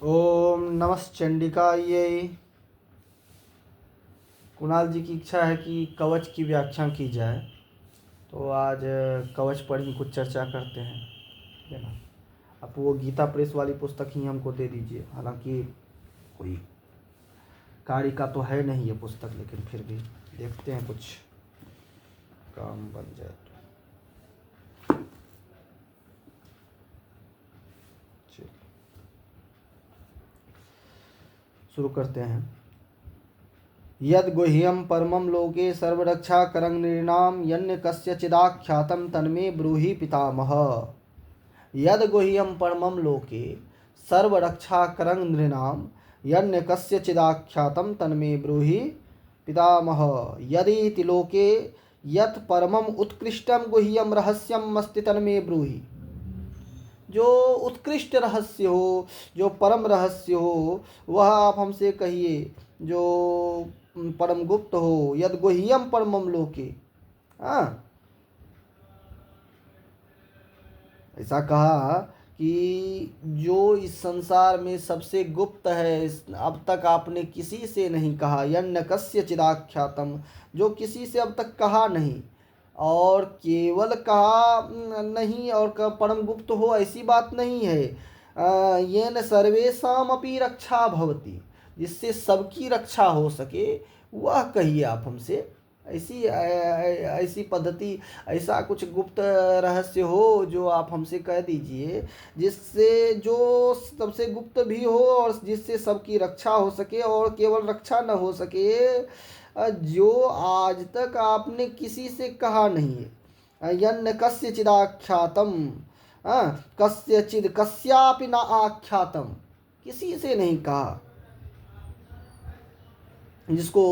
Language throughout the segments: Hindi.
ओम नमश्चंडिकायै। कुणाल जी की इच्छा है कि कवच की व्याख्या की जाए, तो आज कवच पर ही कुछ चर्चा करते हैं, ठीक है ना। आप वो गीता प्रेस वाली पुस्तक ही हमको दे दीजिए। हालांकि कोई कार्य का तो है नहीं ये पुस्तक, लेकिन फिर भी देखते हैं कुछ काम बन जाए तो। चलिए शुरू करते हैं। यद गुह्यम परमं लोके सर्वरक्षाकरं नृणां यन्य कस्यचिदाख्यातं तन्मे ब्रूहि पितामह। यद गुह्यम परमं लोके सर्वरक्षाकरं नृणां यन्य कस्यचिदाख्यातं तन्मे ब्रूहि पितामह। यदि लोके यत् परमं उत्कृष्टं गुह्यम रहस्यम अस्ति तन्मे ब्रूहि। जो उत्कृष्ट रहस्य हो, जो परम रहस्य हो, वह आप हमसे कहिए। जो परम गुप्त हो, यद गुह्यम परमम लोके। हाँ, ऐसा कहा कि जो इस संसार में सबसे गुप्त है, अब तक आपने किसी से नहीं कहा। यन्न कस्य चिदाख्यातम, जो किसी से अब तक कहा नहीं। और केवल कहा नहीं और परम गुप्त हो, ऐसी बात नहीं है। येन सर्वेषाम अपि रक्षा भवति, जिससे सबकी रक्षा हो सके, वह कहिए आप हमसे। ऐसी पद्धति, ऐसा कुछ गुप्त रहस्य हो जो आप हमसे कह दीजिए, जिससे जो सबसे गुप्त भी हो और जिससे सबकी रक्षा हो सके। और केवल रक्षा न हो सके, जो आज तक आपने किसी से कहा नहीं है। यन्न कस्य चिदाख्यातम, कस्यचिद कस्यापि न आख्यातम, किसी से नहीं कहा। जिसको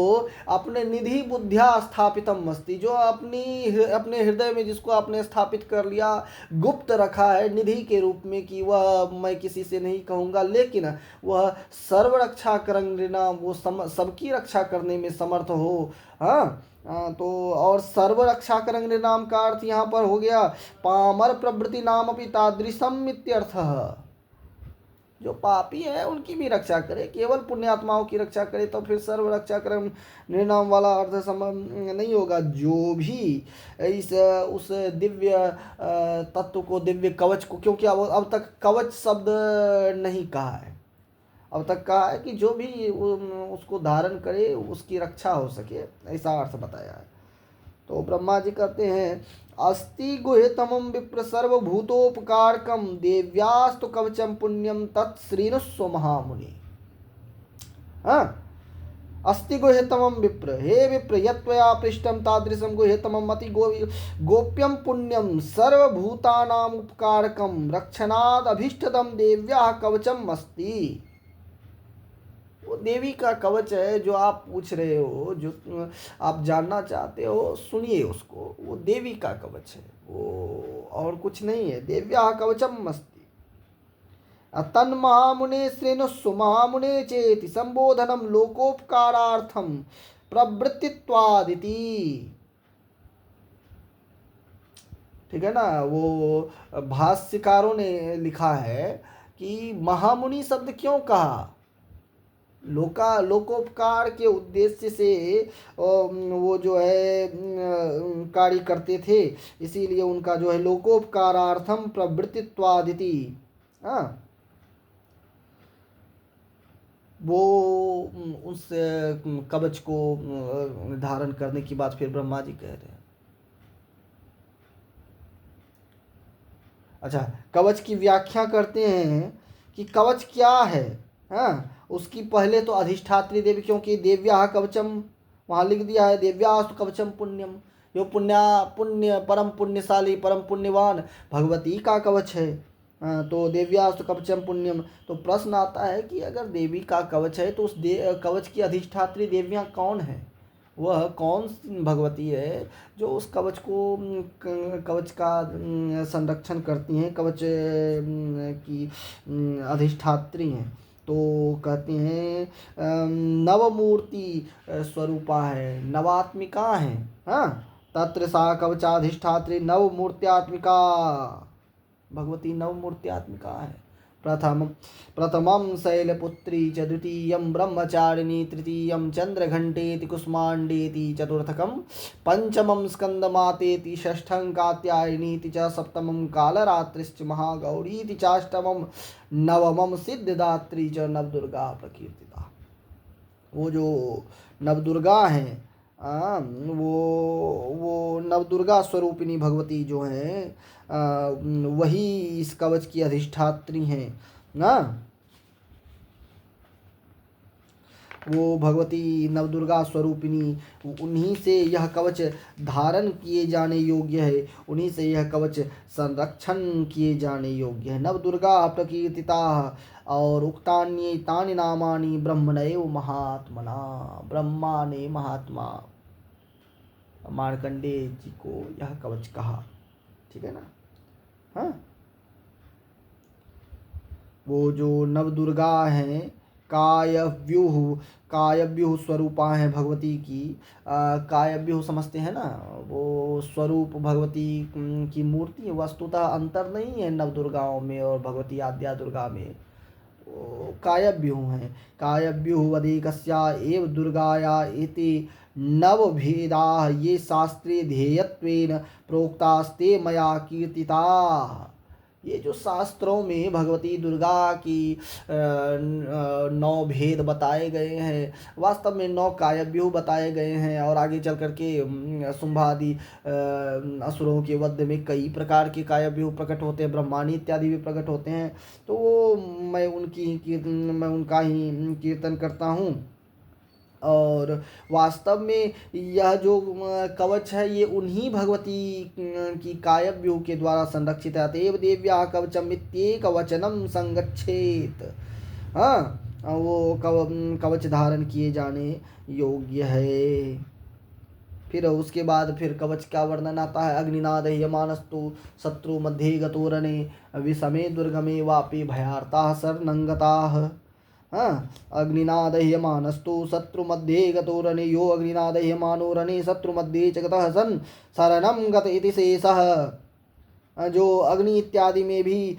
अपने निधि बुद्धिया स्थापितम अस्ति, जो अपने हृदय में जिसको आपने स्थापित कर लिया, गुप्त रखा है निधि के रूप में, कि वह मैं किसी से नहीं कहूँगा। लेकिन वह सर्वरक्षा करना, वो सबकी रक्षा करने में समर्थ हो। हाँ, तो और सर्वरक्षा करंगे नाम का अर्थ यहाँ पर हो गया पामर प्रवृत्ति नाम अपनी तादृशम इत्यर्थ। जो पापी है उनकी भी रक्षा करे, केवल पुण्यात्माओं की रक्षा करे, तो फिर सर्व रक्षा करम निर्नाम वाला अर्थ नहीं होगा। जो भी इस उस दिव्य तत्व को, दिव्य कवच को, क्योंकि अब तक कवच शब्द नहीं कहा है, अब तक कहा है कि जो भी उसको धारण करे उसकी रक्षा हो सके, ऐसा अर्थ बताया है। तो ब्रह्मा जी कहते हैं, अस्ति गुह्यतमं विप्र सर्वभूतोपकारकं देव्यास्तु कवचम पुण्यम तत्श्रीनुस्व महामुनि। हाँ, अस्ति गुह्यतमं विप्र, हे विप्र, यत्त्वया पृष्टं तादृशं गुह्यतमं अति गोप्यं पुण्यम सर्वभूतानां उपकारकं रक्षणाद अभीष्टदं देव्याः कवचम अस्ति। वो देवी का कवच है जो आप पूछ रहे हो, जो आप जानना चाहते हो, सुनिए उसको। वो देवी का कवच है, वो और कुछ नहीं है। देव्या कवचम अस्ति तन महामुने श्रेणुस्व महामुने चेति संबोधनम लोकोपकारार्थम प्रवृत्तित्वादिति। ठीक है ना। वो भाष्यकारों ने लिखा है कि महामुनि शब्द क्यों कहा। लोकोपकार के उद्देश्य से वो जो है कार्य करते थे, इसीलिए उनका जो है लोकोपकारार्थम प्रवृत्तित्वादिति। हाँ, वो उस कवच को धारण करने की बात फिर ब्रह्मा जी कह रहे हैं। अच्छा, कवच की व्याख्या करते हैं कि कवच क्या है। हाँ, उसकी पहले तो अधिष्ठात्री देवी, क्योंकि देव्या कवचम वहाँ लिख दिया है, देव्यास्तु कवचम पुण्यम, जो पुण्य परम पुण्यशाली परम पुण्यवान भगवती का कवच है। तो देव्यास्तु कवचम पुण्यम। तो प्रश्न आता है कि अगर देवी का कवच है, तो उस कवच की अधिष्ठात्री देवियाँ कौन है? वह कौन भगवती है जो उस कवच को कवच का संरक्षण करती हैं, कवच की अधिष्ठात्री हैं? तो कहते हैं नवमूर्ति स्वरूपा है, नवात्मिका है। हाँ, तत्र सा कवचाधिष्ठात्री नवमूर्त्यात्मिका, भगवती नवमूर्त्यात्मिका है। प्रथमं शैलपुत्री च द्वितीयं ब्रह्मचारिणी तृतीयं चन्द्रघण्टेति कुष्माण्डेति चतुर्थकं पंचमं स्कन्दमातेति षष्ठं कात्यायनीति च सप्तमं कालरात्रिश्च महागौरीति चाष्टमं नवमं सिद्धदात्री च नवदुर्गा प्रकीर्तिता। वो जो नवदुर्गा हैं वो नवदुर्गा स्वरूपिणी भगवती जो हैं वही इस कवच की अधिष्ठात्री हैं ना। वो भगवती नवदुर्गा स्वरूपिणी, उन्हीं से यह कवच धारण किए जाने योग्य है, उन्हीं से यह कवच संरक्षण किए जाने योग्य है। नवदुर्गा प्रकीर्तिता और उक्तान्येतानि नामानि ब्रह्मणैव महात्मना। ब्रह्मा ने महात्मा मार्कंडेय जी को यह कवच कहा। ठीक है ना। हाँ, वो जो नवदुर्गा हैं कायव्यूह स्वरूपा है भगवती की। कायव्यूह समझते हैं ना, वो स्वरूप भगवती की मूर्ति वस्तुतः अंतर नहीं है नवदुर्गाओं में और भगवती आद्या दुर्गा में। कायव्यूह है। कायव्यूह वदेकस्या एव दुर्गाया इति नवभेदा ये शास्त्रे ध्येयत्वेन प्रोक्तास्ते मया कीर्तिता। ये जो शास्त्रों में भगवती दुर्गा की 9 भेद बताए गए हैं, वास्तव में 9 कायव्यूह बताए गए हैं। और आगे चल करके शुंभादि असुरों के वध में कई प्रकार के कायव्यूह प्रकट होते हैं, ब्रह्मांड इत्यादि भी प्रकट होते हैं। तो वो मैं उनका ही कीर्तन करता हूँ। और वास्तव में यह जो कवच है ये उन्हीं भगवती की कायव्यूह के द्वारा संरक्षित है। अतएव देव्या कवचम इत्येक वचनम संगच्छेत। हाँ, वो कवच धारण किए जाने योग्य है। फिर उसके बाद फिर कवच का वर्णन आता है। अग्निनाद यमानस्तु शत्रु मध्ये गतोरणे विषमे दुर्गमे वापि भयार्ता शरणंगताः। हाँ, अग्निनादह्यमानस्तु शत्रु मध्ये गतोरणे यो अग्निनादह्यमानो रणे शत्रु मध्ये च गतः सन् शरणं गत इति शेषः। जो अग्नि इत्यादि में भी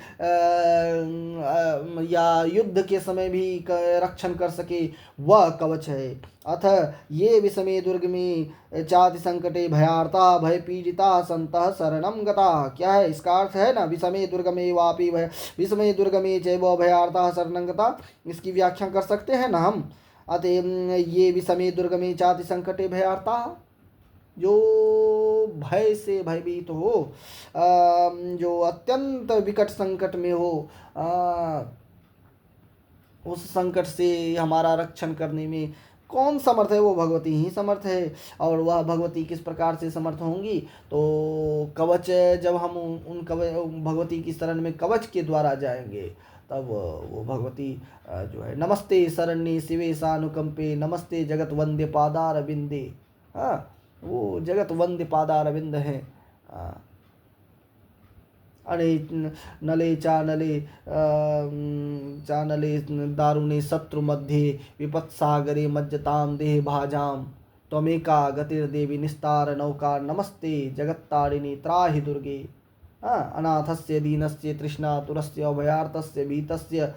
या युद्ध के समय भी रक्षण कर सके वह कवच है। अथ ये विषमे दुर्ग में चाति संकटे भयार्ता भय पीड़िता संतः शरणं गता। क्या है इसका अर्थ? है ना, विषमे दुर्ग में वापी भय विषमे दुर्ग में चैव भयार्ता शरणं गता। इसकी व्याख्या कर सकते हैं ना हम। अतः ये विषमे दुर्ग में चाति संकटे भयार्ता, जो भय से भयभीत हो, जो अत्यंत विकट संकट में हो, उस संकट से हमारा रक्षण करने में कौन समर्थ है? वो भगवती ही समर्थ है। और वह भगवती किस प्रकार से समर्थ होंगी? तो कवच, जब हम उन भगवती की शरण में कवच के द्वारा जाएंगे तब वो भगवती जो है नमस्ते शरण्ये शिवे सानुकंपे नमस्ते जगत वंद्य पादारविंदे। हाँ, वो जगत वंद्य पादारविंद है। अणे नले चानले दारुणे शत्रु मध्ये विपत्सागरे मज्जताम देह भाजाम त्वमेका गतिर्देवी निस्तार नौका नमस्ते जगत्तारिणी त्राहि दुर्गे। अनाथस्य दीनस्य तृष्णातुरस्य अभयार्तस्य भीतस्य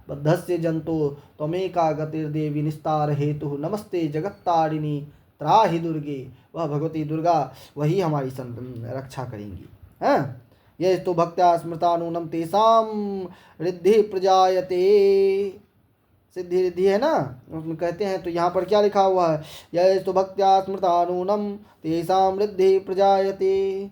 बद्धस्य जंतो त्वमेका गतिर्देवी निस्तार हेतु नमस्ते जगत्तारिणी त्राहि दुर्गे। वह भगवती दुर्गा वही हमारी रक्षा करेंगी। हाँ, ये तो भक्त्या स्मृतानूनम तेसाम रिद्धि प्रजायते। सिद्धि रिद्धि है ना, उसमें कहते हैं। तो यहाँ पर क्या लिखा हुआ है? ये तो भक्त्या स्मृतानूनम तेसाम रिद्धि प्रजायते।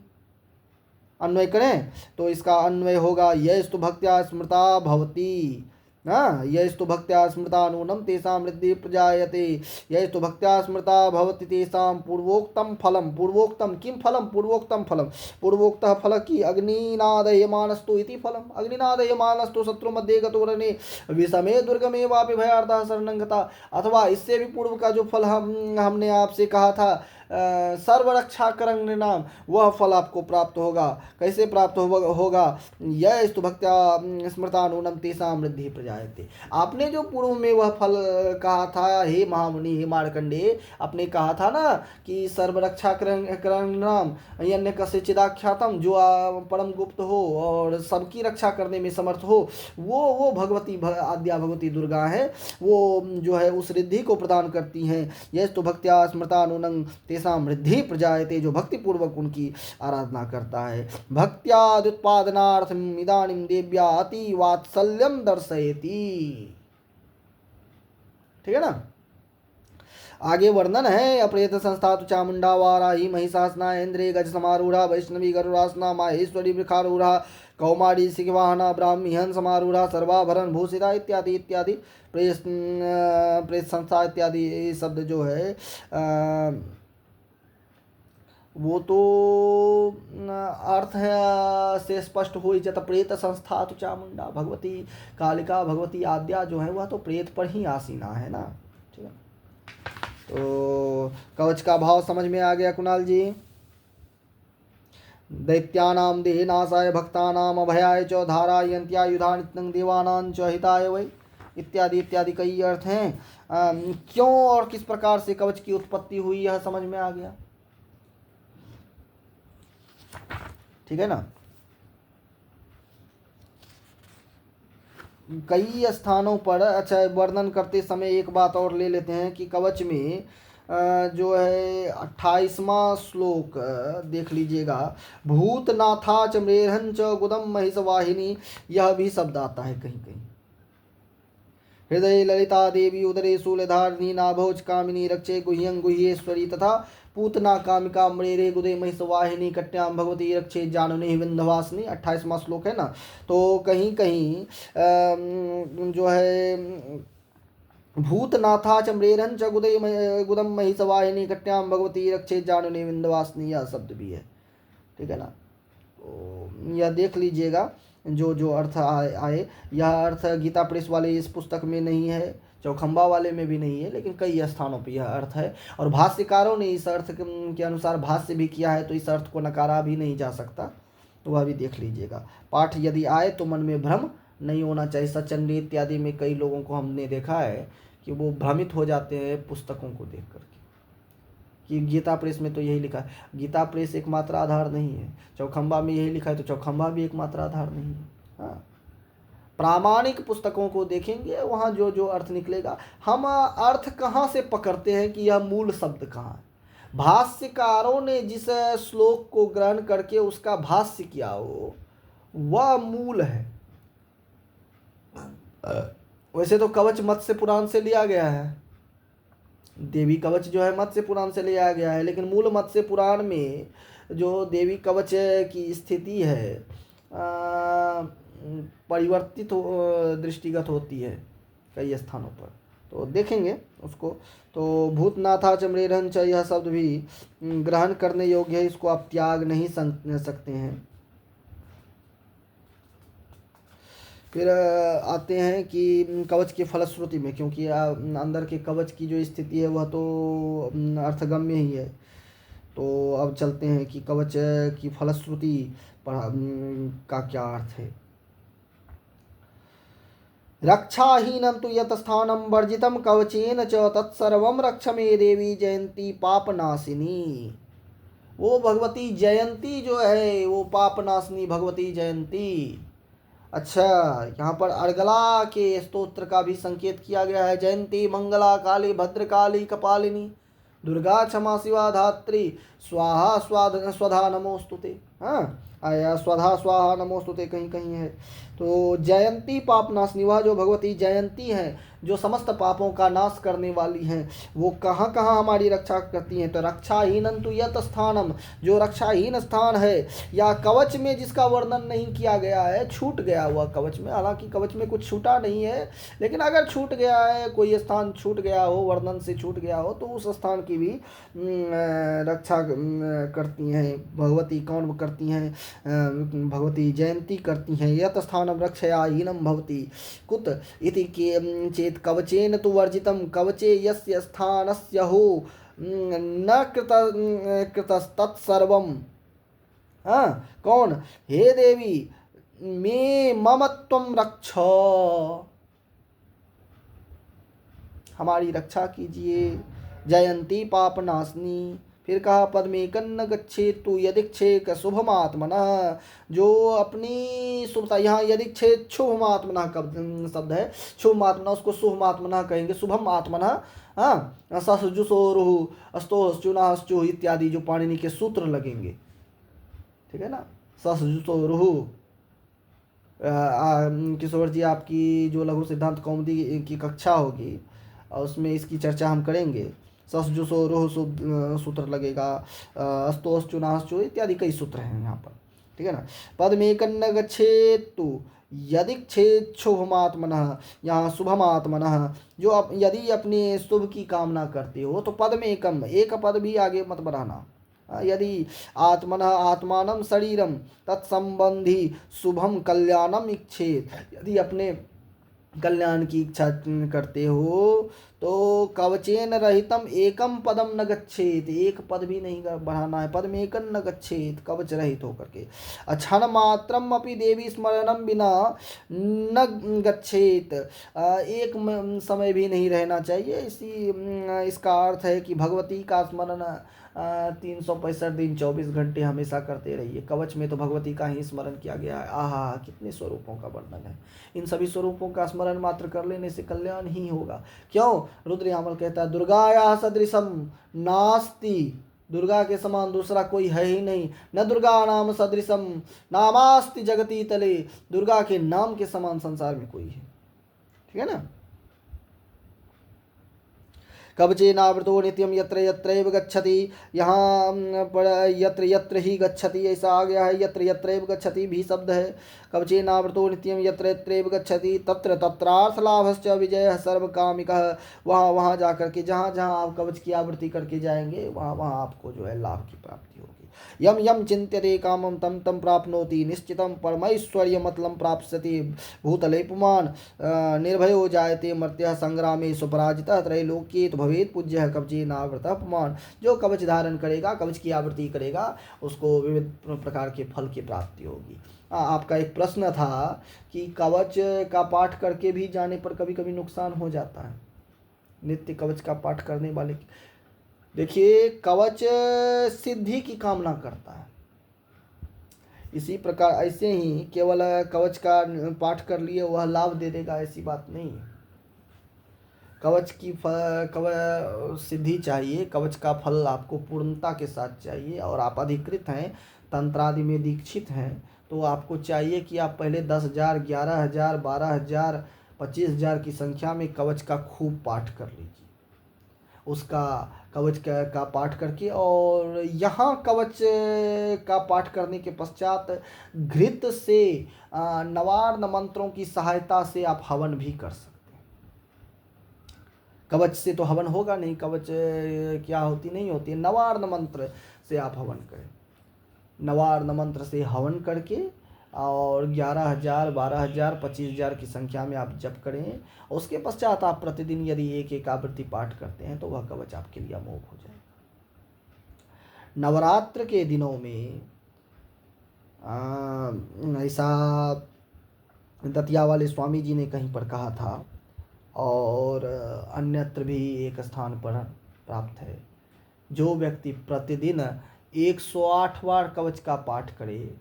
अन्वय करें तो इसका अन्वय होगा यस्तु भक्त्या स्मृता भवति। यस्तु भक्त्या स्मृता नूनम तेषां वृद्धि प्रजायते। यस्तु भक्त्या स्मृता भवति तेषां पूर्वोक्तम फलम। पूर्वोक्तम किम फलम? पूर्वोक्तम फलम। पूर्वोक्तः फल की अग्निनादयमानस्तु इति फलम। अग्निनादयमानस्तु शत्रु मध्ये गतोरणे विषमे दुर्गमे वापि भयार्ता शरणं गता। अथवा इससे भी पूर्व का जो फल हमने आपसे कहा था सर्वरक्षा करंग नाम, वह फल आपको प्राप्त होगा। कैसे प्राप्त होगा? यह स्तु भक्त्या स्मृतानूनम तेषां वृद्धि प्रजायते। आपने जो पूर्व में वह फल कहा था, हे महामुनि, हे मार्कंडे, आपने कहा था ना कि सर्वरक्षा करंग नाम यन्य कस्य चिदाख्यातम, जो परम गुप्त हो और सबकी रक्षा करने में समर्थ हो, वो भगवती आद्या भगवती दुर्गा है, वो जो है उस रिद्धि को प्रदान करती हैं। यह तो भक्त्या स्मृतानुनंग तेषां वृद्धि प्रजायते, जो भक्ति पूर्वक उनकी आराधना करता है। भक्त्यादुत्पादनार्थम इदानीं देव्या अति वात्सल्यम दर्शयति। ठीक है ना। आगे वर्णन है। अप्रेत संस्था तो चामुंडा वाराही महिषासना इंद्रे गज समारूढ़ा वैष्णवी गरुड़ासना माहेश्वरी वृखारूढ़ा कौमारी सिंहवाहना ब्राह्मी हंस समारूढ़ा सर्वाभरण भूषिता इत्यादि इत्यादि प्रेत संस्था इत्यादि शब्द जो है वो तो अर्थ है से स्पष्ट हो जत प्रेत संस्था तो चामुंडा, भगवती कालिका भगवती आद्या जो है वह तो प्रेत पर ही आसीना है ना। ठीक है, तो कवच का भाव समझ में आ गया कुणाल जी। दैत्यानाम देहनाशाय भक्तानाम अभयाय च धारायन्त्यायुधा नित्यं देवानां च हिताय वै इत्यादि इत्यादि कई अर्थ हैं। क्यों और किस प्रकार से कवच की उत्पत्ति हुई यह समझ में आ गया। ठीक है ना। कई स्थानों पर अच्छा वर्णन करते समय एक बात और ले लेते हैं कि कवच में जो है 28वां श्लोक देख लीजिएगा, भूतनाथा च मृहं च गुदम महिषवाहिनी, यह भी शब्द आता है कहीं कहीं। हृदय ललिता देवी उदरे शूलधारिणी नाभोज कामिनी रक्षे गुह्यं गुह्येश्वरी तथा पूतना कामिका मृरे गुदे महिषवाहिनी कट्याम भगवती रक्षे जानने विंध्यवासिनी, 28वां श्लोक है ना। तो कहीं कहीं जो है भूतनाथा च मृरं च गुदम महिषवाहिनी कट्याम भगवती रक्षे जानने विंध्यवासिनी, यह शब्द भी है। ठीक है ना। तो यह देख लीजिएगा जो जो अर्थ आए। यह अर्थ गीता प्रेस वाले इस पुस्तक में नहीं है, चौखंबा वाले में भी नहीं है, लेकिन कई स्थानों पर यह अर्थ है और भाष्यकारों ने इस अर्थ के अनुसार भाष्य भी किया है, तो इस अर्थ को नकारा भी नहीं जा सकता, तो वह भी देख लीजिएगा। पाठ यदि आए तो मन में भ्रम नहीं होना चाहिए। सचंडी इत्यादि में कई लोगों को हमने देखा है कि वो भ्रमित हो जाते हैं पुस्तकों को देख करके कि गीता प्रेस में तो यही लिखा है। गीता प्रेस एकमात्र आधार नहीं है, चौखंबा में यही लिखा है तो चौखंबा भी एकमात्र आधार नहीं है। हाँ, प्रामाणिक पुस्तकों को देखेंगे वहाँ जो जो अर्थ निकलेगा। हम अर्थ कहाँ से पकड़ते हैं कि यह मूल शब्द कहाँ है। भाष्यकारों ने जिस श्लोक को ग्रहण करके उसका भाष्य किया हो वह मूल है। वैसे तो कवच मत्स्य पुराण से लिया गया है, देवी कवच जो है मत्स्य पुराण से लिया गया है, लेकिन मूल मत्स्य पुराण में जो देवी कवच की स्थिति है परिवर्तित दृष्टिगत होती है कई स्थानों पर, तो देखेंगे उसको। तो भूतनाथा च मृहं च, यह शब्द भी ग्रहण करने योग्य है, इसको आप त्याग नहीं सकते हैं। फिर आते हैं कि कवच के फलश्रुति में, क्योंकि अंदर के कवच की जो स्थिति है वह तो अर्थगम्य ही है। तो अब चलते हैं कि कवच की फलश्रुति का क्या अर्थ है। रक्षाहीनं तु यत स्थानं वर्जितं कवचेन च तत्सर्वं रक्ष मे देवी जयंती पापनाशिनी। वो भगवती जयंती जो है वो पापनाशिनी भगवती जयंती। अच्छा, यहाँ पर अर्गला के स्तोत्र का भी संकेत किया गया है। जयंती मंगला काली भद्रकाली कपालिनी दुर्गा क्षमा शिवा धात्री स्वाहा स्वधा नमोस्तुते। हाँ, आया स्वधा स्वाहा नमोस्तुते कहीं कहीं है। तो जयंती पापनाशिनी, वह जो भगवती जयंती है जो समस्त पापों का नाश करने वाली हैं, वो कहाँ कहाँ हमारी रक्षा करती हैं। तो रक्षाहीनं तु यत स्थानम, जो रक्षाहीन स्थान है या कवच में जिसका वर्णन नहीं किया गया है, छूट गया हुआ कवच में, हालांकि कवच में कुछ छूटा नहीं है, लेकिन अगर छूट गया है, कोई स्थान छूट गया हो, वर्णन से छूट गया हो, तो उस स्थान की भी रक्षा करती हैं भगवती। कौन करती हैं? भगवती जयंती करती हैं। यत स्थानम रक्षयाहीनं भवति कुत इति चेत कवचेन तु वर्जितं, कवचे यस्य स्थानस्य हो न कृतस्तत्सर्वम। हाँ, कौन? हे देवी मे मम त्वं रक्ष, हमारी रक्षा कीजिए। जयंती पापनाशनी। फिर कहा पद्मेकन्न गच्छेत तु यदिच्छेक शुभमात्मनः, जो अपनी शुभता, यहाँ यदिच्छेत शुभमात्मनः का शब्द है। शुभमात्मना, उसको शुभमात्मनः कहेंगे, शुभम आत्मनः। हाँ, ससजुषोरुः अस्तोश्चुनाश्चु इत्यादि जो पाणिनि के सूत्र लगेंगे, ठीक है ना। ससजुषोरुः। किशोर जी, आपकी जो लघु सिद्धांत कौमुदी की कक्षा होगी और उसमें इसकी चर्चा हम करेंगे। सस जो सो रोह सूत्र लगेगा, अस्तोश्चुनाश्चु इत्यादि कई सूत्र हैं यहाँ पर, ठीक है ना। पद्मेकन्न गच्छेत्तु यदिच्छेत् शुभमात्मनः, यहाँ शुभमात्मनः, जो आप यदि अपने शुभ की कामना करते हो तो पद्मेकम, एक पद भी आगे मत बढ़ाना। यदि आत्मनः आत्मानं शरीरम तत्संबंधी शुभम कल्याणम इच्छेत, यदि अपने कल्याण की इच्छा करते हो तो कवचेन रहितम एकम पदम न गच्छेत, एक पद भी नहीं बढ़ाना है। पद में एकन न गच्छेत, कवच रहित होकर के। क्षण मात्रम अपि देवी स्मरणम बिना न गच्छेत, एक समय भी नहीं रहना चाहिए। इसका अर्थ है कि भगवती का स्मरण 365 दिन 24 घंटे हमेशा करते रहिए। कवच में तो भगवती का ही स्मरण किया गया है। आहा, कितने स्वरूपों का वर्णन है। इन सभी स्वरूपों का स्मरण मात्र कर लेने से कल्याण ही होगा। क्यों? रुद्रयामल कहता है दुर्गाया सदृशम नास्ति, दुर्गा के समान दूसरा कोई है ही नहीं। न दुर्गा नाम सदृशम नामास्ति जगती तले, दुर्गा के नाम के समान संसार में कोई है, ठीक है ना। कवचेनावृतो नित्यम यत्र यत्रैव गच्छति, यहाँ पर यत्र यत्र ही गच्छति ऐसा आ गया है। यत्र यत्रैव गच्छति भी शब्द है। कवचेनावृतो नित्यम यत्र यत्रैव गच्छति तत्र तत्रार्थ लाभश्च विजयः सर्वकामिकः, वहाँ वहाँ जा करके, जहाँ जहाँ आप कवच की आवृत्ति करके जाएंगे वहाँ वहाँ आपको जो है लाभ की प्राप्ति होगी। यम यम चिंत्यते कामम तम तम प्राप्नोति निश्चितम परमैश्वर्यमतलम प्राप्स्यति भूतले पुमान् निर्भयो जायते मर्त्यः संग्रामे स्वपराजितः त्रैलोक्ये भवेत् पूज्यः कवचेनावृतः पुमान्। जो कवच धारण करेगा, कवच की आवृत्ति करेगा, उसको विविध प्रकार के फल की प्राप्ति होगी। आपका एक प्रश्न था कि कवच का पाठ करके भी जाने पर कभी कभी नुकसान हो जाता है। नित्य कवच का पाठ करने वाले, देखिए कवच सिद्धि की कामना करता है। इसी प्रकार ऐसे ही केवल कवच का पाठ कर लिए वह लाभ दे देगा, ऐसी बात नहीं है। कवच की कवच सिद्धि चाहिए, कवच का फल आपको पूर्णता के साथ चाहिए। और आप अधिकृत हैं, तंत्र आदि में दीक्षित हैं, तो आपको चाहिए कि आप पहले 10,000, 11,000, 12,000, 25,000 की संख्या में कवच का खूब पाठ कर लीजिए। उसका कवच का पाठ करके, और यहाँ कवच का पाठ करने के पश्चात घृत से नवार्न मंत्रों की सहायता से आप हवन भी कर सकते हैं। कवच से तो हवन होगा नहीं, कवच क्या होती नहीं होती है, नवार्न मंत्र से आप हवन करें। नवार्न मंत्र से हवन करके और 11,000, 12,000, 25,000 की संख्या में आप जप करें। उसके पश्चात आप प्रतिदिन यदि एक एक आवृत्ति पाठ करते हैं तो वह कवच आपके लिए अमोघ हो जाएगा। नवरात्र के दिनों में ऐसा दतिया वाले स्वामी जी ने कहीं पर कहा था, और अन्यत्र भी एक स्थान पर प्राप्त है। जो व्यक्ति प्रतिदिन 108 बार कवच का पाठ करे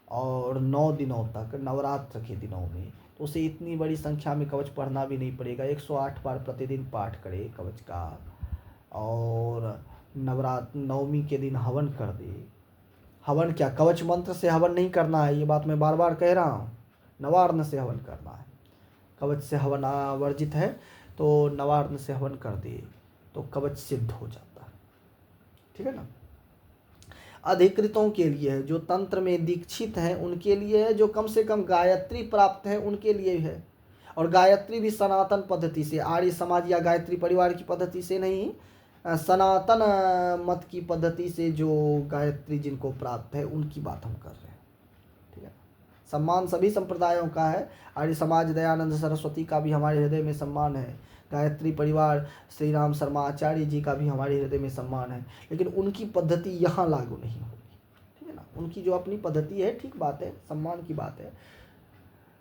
और 9 दिनों तक, नवरात्र के दिनों में, तो उसे इतनी बड़ी संख्या में कवच पढ़ना भी नहीं पड़ेगा। 108 बार प्रतिदिन पाठ करे कवच का, और नवरात्र नवमी के दिन हवन कर दे। हवन क्या, कवच मंत्र से हवन नहीं करना है, ये बात मैं बार बार कह रहा हूँ। नवार्न से हवन करना है। कवच से हवन वर्जित है, तो नवार्न से हवन कर दे तो कवच सिद्ध हो जाता है, ठीक है ना। अधिकृतों के लिए है, जो तंत्र में दीक्षित हैं उनके लिए है, जो कम से कम गायत्री प्राप्त है उनके लिए है। और गायत्री भी सनातन पद्धति से, आर्य समाज या गायत्री परिवार की पद्धति से नहीं, सनातन मत की पद्धति से जो गायत्री जिनको प्राप्त है उनकी बात हम कर रहे हैं, ठीक है। सम्मान सभी संप्रदायों का है। आर्य समाज दयानंद सरस्वती का भी हमारे हृदय में सम्मान है। गायत्री परिवार श्री राम शर्मा आचार्य जी का भी हमारे हृदय में सम्मान है। लेकिन उनकी पद्धति यहाँ लागू नहीं होगी, ठीक है ना। उनकी जो अपनी पद्धति है, ठीक बात है, सम्मान की बात है।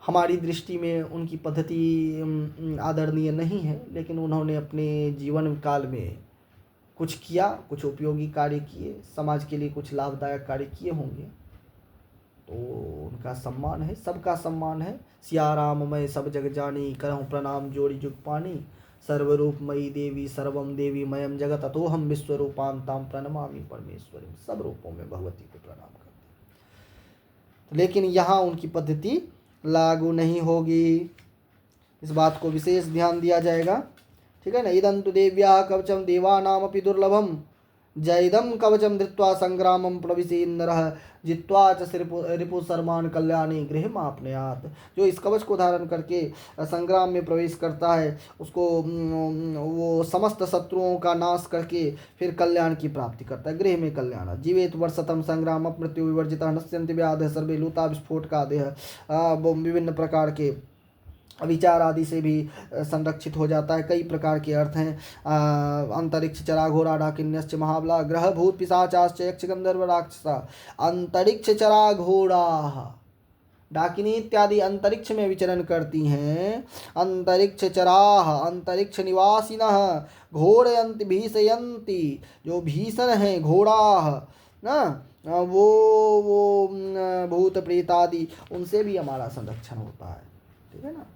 हमारी दृष्टि में उनकी पद्धति आदरणीय नहीं है, लेकिन उन्होंने अपने जीवन काल में कुछ किया, कुछ उपयोगी कार्य किए, समाज के लिए कुछ लाभदायक कार्य किए होंगे, तो उनका सम्मान है, सबका सम्मान है। सिया राम मैं सब जग जानी, करहूँ प्रणाम जोड़ी जुग पानी, सर्वरूपमयी देवी सर्वम देवी मयम जगत अतोहम विश्वरूपांताम प्रणमामि परमेश्वरी। सब रूपों में भगवती को प्रणाम करते, लेकिन यहाँ उनकी पद्धति लागू नहीं होगी। इस बात को विशेष ध्यान दिया जाएगा, ठीक है ना। इदंतु देव्या कवचम देवानामपि दुर्लभम, जैदम कवचम धृत्वा संग्रामम प्रविशेन्द्रः, जित्वा च रिपु शर्मान कल्याणी गृह आपनयात। जो इस कवच को धारण करके संग्राम में प्रवेश करता है, उसको वो समस्त शत्रुओं का नाश करके फिर कल्याण की प्राप्ति करता है, गृह में कल्याण। जीवेत वर्षतम संग्राम मृत्यु विवर्जिता नश्यन्ति व्याधः सर्वे लूता विस्फोट का देह, विभिन्न प्रकार के विचार आदि से भी संरक्षित हो जाता है। कई प्रकार के अर्थ हैं। अंतरिक्ष चरा घोरा डाकिन्यश्च महाबला, ग्रह भूत पिशाचाश्च यक्ष गंधर्व राक्षसा। अंतरिक्ष चरा घोड़ा, डाकिनी इत्यादि अंतरिक्ष में विचरण करती हैं। अंतरिक्ष चराह, अंतरिक्ष निवासिनः, घोरयन्ति भीषयन्ति, जो भीषण हैं घोड़ा ना, वो भूत प्रेत आदि, उनसे भी हमारा संरक्षण होता है, ठीक है ना।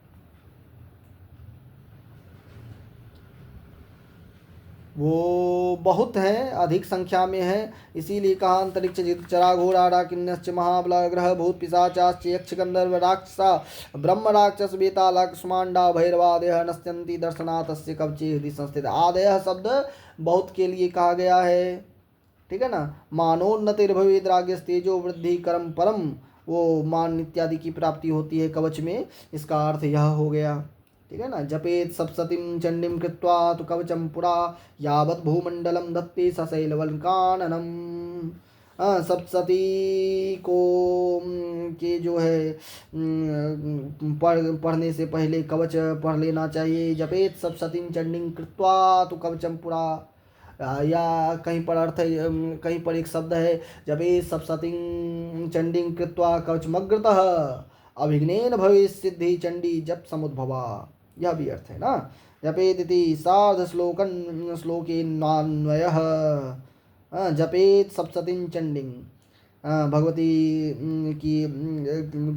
वो बहुत है, अधिक संख्या में है, इसीलिए कहा अंतरिक्ष चरा घोरा डाकिन्यश्च महाबला, ग्रह भूत पिशाचाश्च यक्ष गंधर्व राक्षसा, ब्रह्म राक्षस बेताल कुष्मांडा भैरवादयः नश्यन्ति दर्शनातस्य कवचे हृदि संस्थित। आदयः शब्द बहुत के लिए कहा गया है, ठीक है ना। मानोन्नतिर्भवेद राज्ञस्तेजो वृद्धि करम परम, वो मान इत्यादि की प्राप्ति होती है कवच में, इसका अर्थ यह हो गया, ठीक है ना। जपेत सप्ततिम चंडीम कृत्वा तु कवचम पुरा, यावत् भूमंडलम धत्ते सशैलवल्काननम। सप्तती को के जो है पढ़ने से पहले कवच पढ़ लेना चाहिए। जपेत सप्ततिम चंडीम कृत्वा तु कवचम पुरा, या कहीं पर अर्थ है, कहीं पर एक शब्द है जपे सप्ततिं चंडीं कृत्वा कवचमग्रतः अभिघ्नेन भवेत् सिद्धि चंडी जप समुद्भवा, यह भी अर्थ है ना। जपेदिति सार्ध श्लोकन श्लोकेनान्वयः, जपेत सप्ततिं चंडीं, भगवती की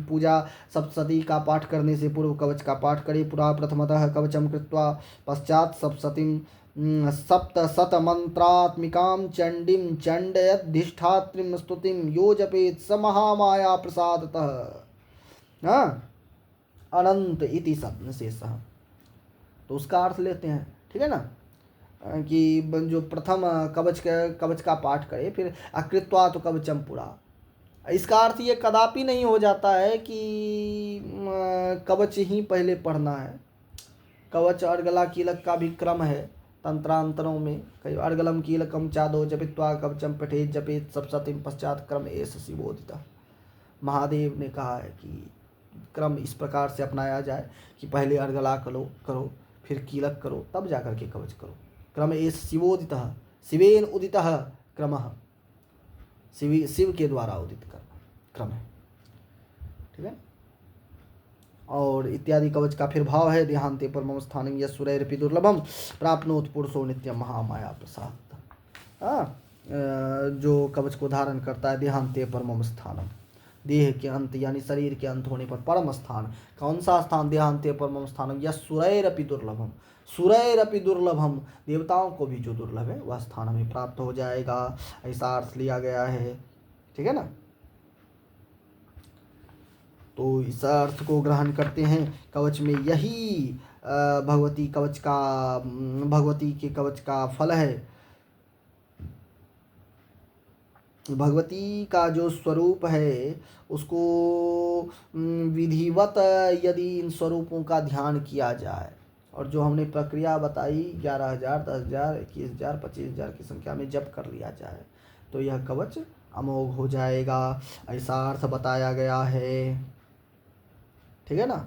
पूजा सप्तशती का पाठ करने से पूर्व कवच का पाठ करें। पुरा प्रथमतः कवचम कृत्वा पश्चात सप्तशतीं सप्तशतमन्त्रात्मिकां चंडीं चंडयधिष्ठात्रीं स्तुतिं यो जपेत स महामाया प्रसादतः। अनंत इति शब्द शेषः, तो उसका अर्थ लेते हैं, ठीक है ना, कि जो प्रथम कवच का पाठ करे, फिर अकृत्वा तो कवचम पुरा। इसका अर्थ ये कदापि नहीं हो जाता है कि कवच ही पहले पढ़ना है। कवच अर्गला कीलक का भी क्रम है तंत्रांतरों में, कई अर्गलम कीलकम चादो जपित्वा कवचम पठेत जपेत सप्तशतीं पश्चात क्रम एष शिवोदितः। महादेव ने कहा है कि क्रम इस प्रकार से अपनाया जाए कि पहले अर्गला करो, फिर कीलक करो, तब जाकर के कवच करो। क्रम एष शिवोदितः, शिवेन उदितः क्रमः, शिव के द्वारा उदित क्रम है, ठीक है। और इत्यादि कवच का फिर भाव है देहांते परमम स्थानं यस्सुरैरपि दुर्लभम प्राप्नोत पुरुषो नित्यम महामाया प्रसाद। जो कवच को धारण करता है देहांते परमम स्थानम, देह के अंत यानी शरीर के अंत होने पर परम स्थान, कौन सा स्थान? देहांते परमम स्थानम यस्सुरैरपि दुर्लभम, सुरैरपि दुर्लभम, देवताओं को भी जो दुर्लभ है वह स्थान हमें प्राप्त हो जाएगा, ऐसा अर्थ लिया गया है, ठीक है ना। तो इस अर्थ को ग्रहण करते हैं। कवच में यही भगवती के कवच का फल है। भगवती का जो स्वरूप है उसको विधिवत यदि इन स्वरूपों का ध्यान किया जाए, और जो हमने प्रक्रिया बताई 11,000, 10,000, 21,000, 25,000 की संख्या में जप कर लिया जाए तो यह कवच अमोघ हो जाएगा, ऐसा अर्थ बताया गया है। ठीक है ना।